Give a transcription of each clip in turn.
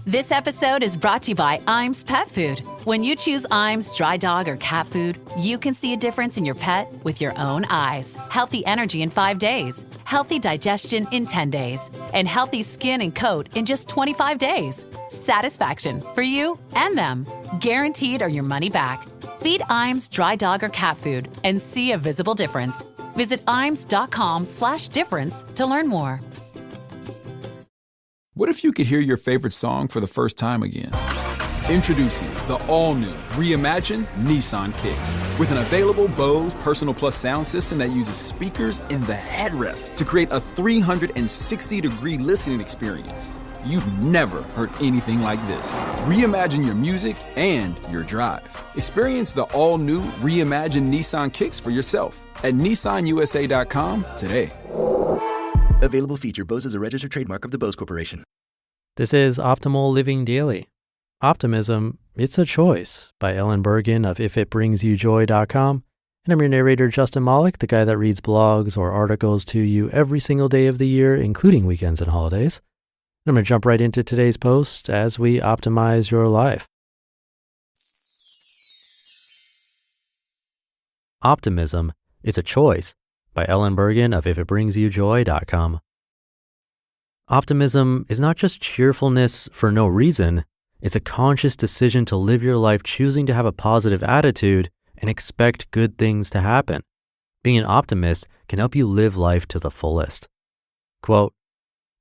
This episode is brought to you by Iams Pet Food. When you choose Iams dry dog or cat food, you can see a difference in your pet with your own eyes. Healthy energy in 5 days, healthy digestion in 10 days, and healthy skin and coat in just 25 days. Satisfaction for you and them. Guaranteed or your money back. Feed Iams dry dog or cat food and see a visible difference. Visit iams.com/difference to learn more. What if you could hear your favorite song for the first time again? Introducing the all-new, reimagined Nissan Kicks. With an available Bose Personal Plus sound system that uses speakers in the headrest to create a 360-degree listening experience. You've never heard anything like this. Reimagine your music and your drive. Experience the all-new, reimagined Nissan Kicks for yourself at nissanusa.com today. Available feature. Bose is a registered trademark of the Bose Corporation. This is Optimal Living Daily. Optimism, It's a Choice by Ellen Burgan of ifitbringsyoujoy.com. And I'm your narrator, Justin Malik, the guy that reads blogs or articles to you every single day of the year, including weekends and holidays. I'm going to jump right into today's post as we optimize your life. Optimism, It's a Choice by Ellen Burgan of ifitbringsyoujoy.com. Optimism is not just cheerfulness for no reason. It's a conscious decision to live your life choosing to have a positive attitude and expect good things to happen. Being an optimist can help you live life to the fullest. Quote,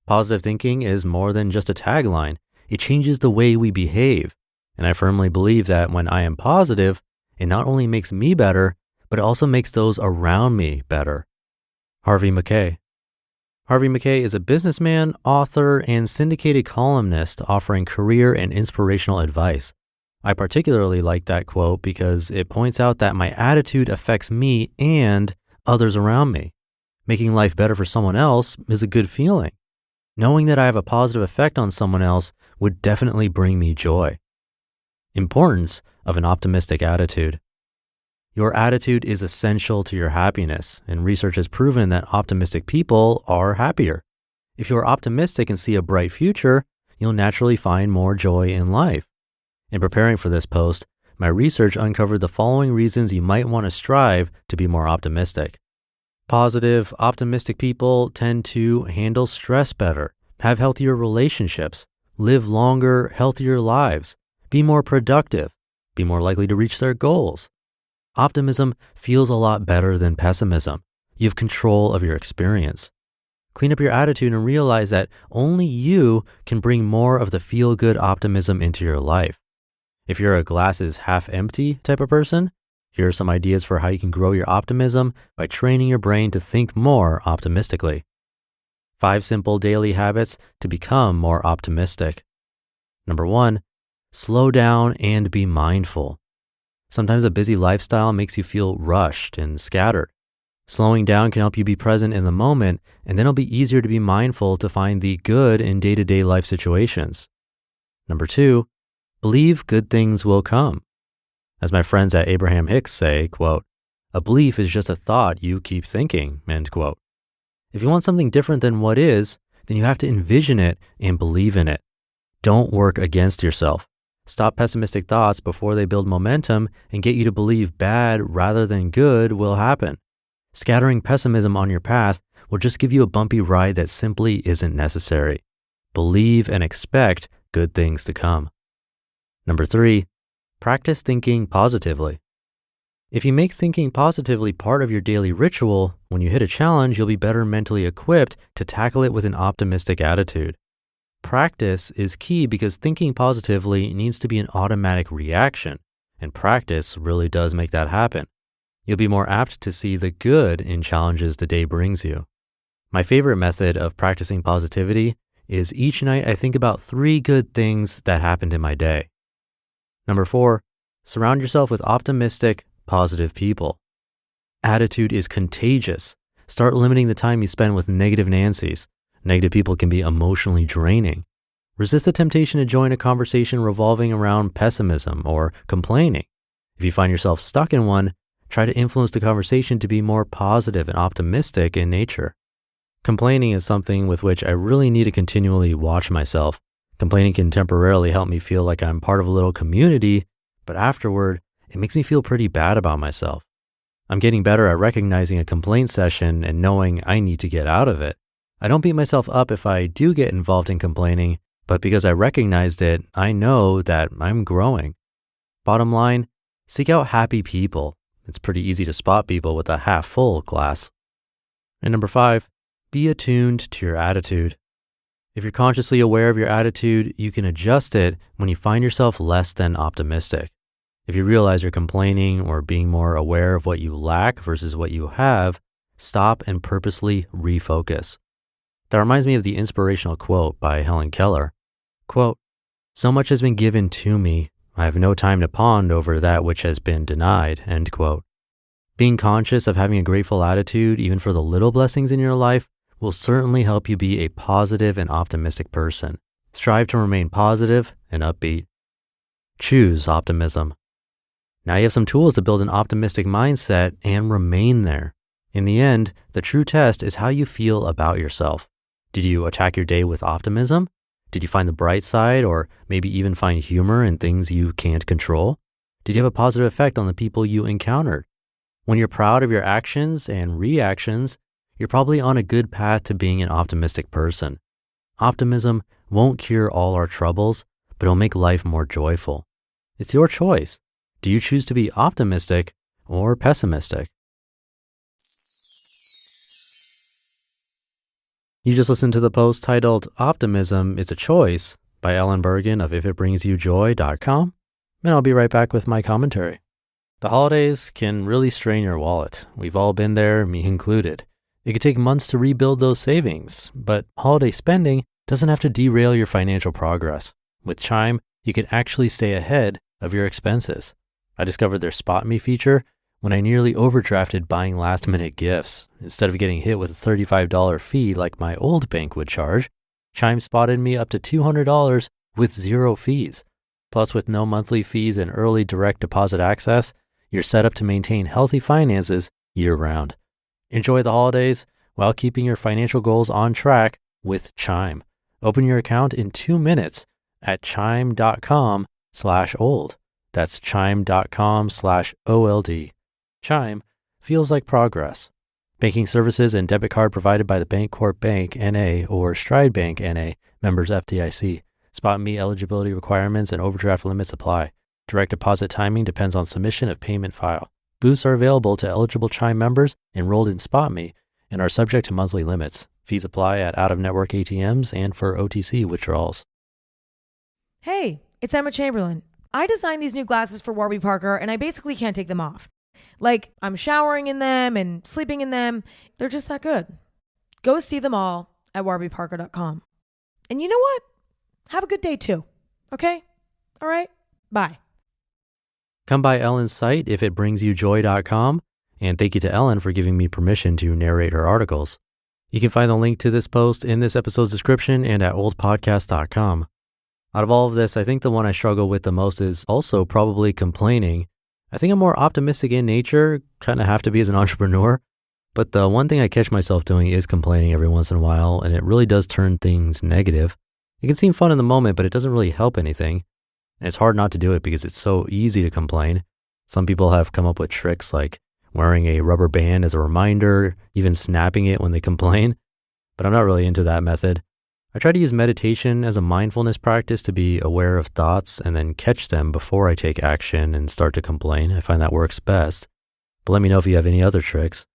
"Positive thinking is more than just a tagline. It changes the way we behave. And I firmly believe that when I am positive, it not only makes me better, but it also makes those around me better." Harvey Mackay. Harvey Mackay is a businessman, author, and syndicated columnist offering career and inspirational advice. I particularly like that quote because it points out that my attitude affects me and others around me. Making life better for someone else is a good feeling. Knowing that I have a positive effect on someone else would definitely bring me joy. Importance of an optimistic attitude. Your attitude is essential to your happiness, and research has proven that optimistic people are happier. If you're optimistic and see a bright future, you'll naturally find more joy in life. In preparing for this post, my research uncovered the following reasons you might want to strive to be more optimistic. Positive, optimistic people tend to handle stress better, have healthier relationships, live longer, healthier lives, be more productive, be more likely to reach their goals. Optimism feels a lot better than pessimism. You have control of your experience. Clean up your attitude and realize that only you can bring more of the feel-good optimism into your life. If you're a glasses half empty type of person, here are some ideas for how you can grow your optimism by training your brain to think more optimistically. 5 simple daily habits to become more optimistic. Number 1, slow down and be mindful. Sometimes a busy lifestyle makes you feel rushed and scattered. Slowing down can help you be present in the moment, and then it'll be easier to be mindful to find the good in day-to-day life situations. Number 2, believe good things will come. As my friends at Abraham Hicks say, quote, "A belief is just a thought you keep thinking," end quote. If you want something different than what is, then you have to envision it and believe in it. Don't work against yourself. Stop pessimistic thoughts before they build momentum and get you to believe bad rather than good will happen. Scattering pessimism on your path will just give you a bumpy ride that simply isn't necessary. Believe and expect good things to come. Number 3, practice thinking positively. If you make thinking positively part of your daily ritual, when you hit a challenge, you'll be better mentally equipped to tackle it with an optimistic attitude. Practice is key because thinking positively needs to be an automatic reaction, and practice really does make that happen. You'll be more apt to see the good in challenges the day brings you. My favorite method of practicing positivity is each night I think about 3 good things that happened in my day. Number 4, surround yourself with optimistic, positive people. Attitude is contagious. Start limiting the time you spend with negative Nancys. Negative people can be emotionally draining. Resist the temptation to join a conversation revolving around pessimism or complaining. If you find yourself stuck in one, try to influence the conversation to be more positive and optimistic in nature. Complaining is something with which I really need to continually watch myself. Complaining can temporarily help me feel like I'm part of a little community, but afterward, it makes me feel pretty bad about myself. I'm getting better at recognizing a complaint session and knowing I need to get out of it. I don't beat myself up if I do get involved in complaining, but because I recognized it, I know that I'm growing. Bottom line, seek out happy people. It's pretty easy to spot people with a half full glass. And number 5, be attuned to your attitude. If you're consciously aware of your attitude, you can adjust it when you find yourself less than optimistic. If you realize you're complaining or being more aware of what you lack versus what you have, stop and purposely refocus. That reminds me of the inspirational quote by Helen Keller. Quote, "So much has been given to me, I have no time to pond over that which has been denied," end quote. Being conscious of having a grateful attitude, even for the little blessings in your life, will certainly help you be a positive and optimistic person. Strive to remain positive and upbeat. Choose optimism. Now you have some tools to build an optimistic mindset and remain there. In the end, the true test is how you feel about yourself. Did you attack your day with optimism? Did you find the bright side or maybe even find humor in things you can't control? Did you have a positive effect on the people you encountered? When you're proud of your actions and reactions, you're probably on a good path to being an optimistic person. Optimism won't cure all our troubles, but it'll make life more joyful. It's your choice. Do you choose to be optimistic or pessimistic? You just listened to the post titled "Optimism is a Choice" by Ellen Burgan of ifitbrings-you-joy.com, and I'll be right back with my commentary. The holidays can really strain your wallet. We've all been there, me included. It could take months to rebuild those savings, but holiday spending doesn't have to derail your financial progress. With Chime, you can actually stay ahead of your expenses. I discovered their Spot Me feature when I nearly overdrafted buying last-minute gifts. Instead of getting hit with a $35 fee like my old bank would charge, Chime spotted me up to $200 with zero fees. Plus, with no monthly fees and early direct deposit access, you're set up to maintain healthy finances year-round. Enjoy the holidays while keeping your financial goals on track with Chime. Open your account in 2 minutes at chime.com/old. That's chime.com/OLD. Chime feels like progress. Banking services and debit card provided by the Bancorp Bank N.A. or Stride Bank N.A., members FDIC. Spot Me eligibility requirements and overdraft limits apply. Direct deposit timing depends on submission of payment file. Boosts are available to eligible Chime members enrolled in Spot Me and are subject to monthly limits. Fees apply at out-of-network ATMs and for OTC withdrawals. Hey, it's Emma Chamberlain. I designed these new glasses for Warby Parker, and I basically can't take them off. Like, I'm showering in them and sleeping in them. They're just that good. Go see them all at warbyparker.com. And you know what? Have a good day too. Okay? All right? Bye. Come by Ellen's site, ifitbrings-you-joy.com, and thank you to Ellen for giving me permission to narrate her articles. You can find the link to this post in this episode's description and at oldpodcast.com. Out of all of this, I think the one I struggle with the most is also probably complaining. I think I'm more optimistic in nature, kind of have to be as an entrepreneur, but the one thing I catch myself doing is complaining every once in a while, and it really does turn things negative. It can seem fun in the moment, but it doesn't really help anything. And it's hard not to do it because it's so easy to complain. Some people have come up with tricks like wearing a rubber band as a reminder, even snapping it when they complain, but I'm not really into that method. I try to use meditation as a mindfulness practice to be aware of thoughts and then catch them before I take action and start to complain. I find that works best. But let me know if you have any other tricks.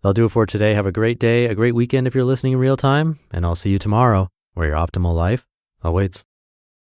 That'll do it for today. Have a great day, a great weekend if you're listening in real time, and I'll see you tomorrow where your optimal life awaits.